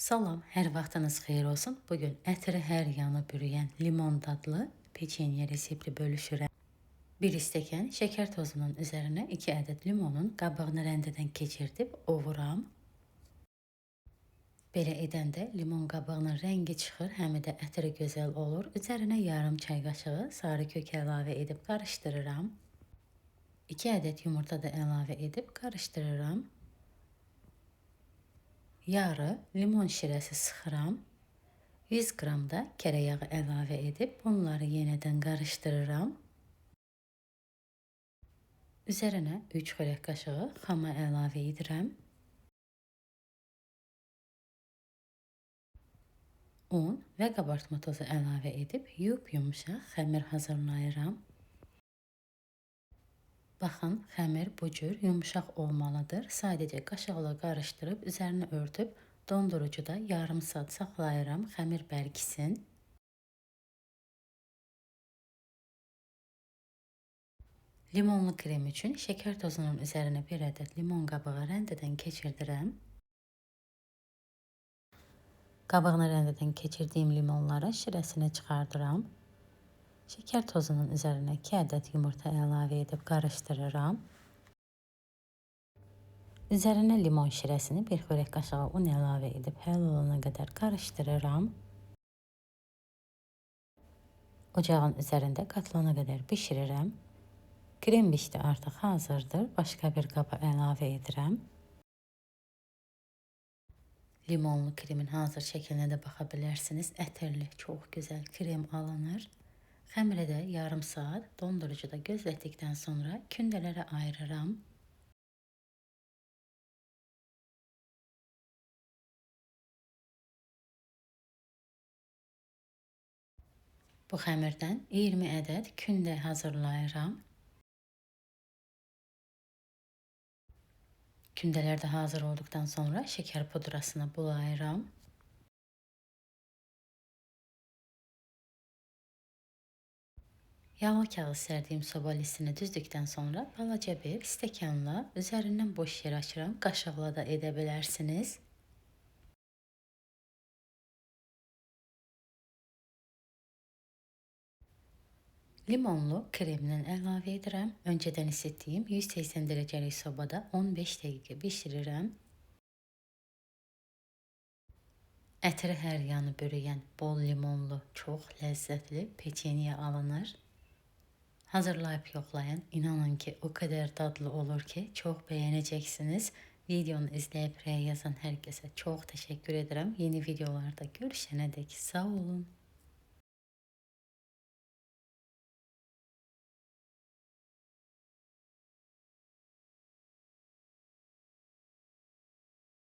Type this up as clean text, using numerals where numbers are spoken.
Salam, hər vaxtınız xeyir olsun. Bugün ətri hər yanı bürüyən limon dadlı peçenye resepti bölüşürəm. 1 stəkan şəkər tozunun üzərinə 2 ədəd limonun qabığını rəndədən keçirdib ovuram. Belə edəndə limon qabığının rəngi çıxır, həm də ətri gözəl olur. Üzərinə yarım çay qaşığı sarı kök əlavə edib qarışdırıram. 2 ədəd yumurta da əlavə edib qarışdırıram. Yarı limon şirəsi sıxıram. 100 qram da kərə yağı əlavə edib bunları yenidən qarışdırıram. Üzərinə 3 xörək qaşığı xama əlavə edirəm. Un və qabartma tozu əlavə edib yumşaq xəmir hazırlayıram. Baxın, xəmir bu cür yumşaq olmalıdır. Sadəcə qaşıqla qarışdırıb üzərini örtüb dondurucuda yarım saat saxlayıram, xəmir bərkisin. Limonlu krem üçün şəkər tozunun üzərinə 1 ədəd limon qabığı rəndədən keçirdirəm. Qabığını rəndədən keçirdiyim limonları şirəsinə çıxardıram. Şəkər tozunun üzərinə 2 ədəd yumurta əlavə edib qarışdırıram. Üzərinə limon şirəsini 1 xörək qaşığı un əlavə edib həll olana qədər qarışdırıram. Ocağın üzərində qatlana qədər bişirirəm. Krem bişdi, artıq hazırdır. Başqa bir qaba əlavə edirəm. Limonlu kremin hazır şəklinə də baxa bilərsiniz. Ətirli, çox gözəl krem alınır. Xəmiri də yarım saat dondurucuda gözlətdikdən sonra kündələrə ayırıram. Bu xəmirdən 20 ədəd kündə hazırlayıram. Kündələr də hazır olduqdan sonra şəkər pudrasına bulayıram. Yağlı kağız sərdiyim soba listini düzdükdən sonra balaca bir stəkanla üzərindən boş yer açıram. Qaşıqla da edə bilərsiniz. Limonlu kremdən əlavə edirəm. Öncədən isitdiyim 180 dərəcəlik sobada 15 dəqiqə bişirirəm. Ətri hər yanı bürüyən bol limonlu, çox ləzzətli peçenye alınır. Hazırlayıb yoxlayın. İnanın ki, o qədər dadlı olur ki, çox bəyənəcəksiniz. Videonu izləyib rəy yazan hər kəsə çox təşəkkür edirəm. Yeni videolarda görüşənədək sağ olun.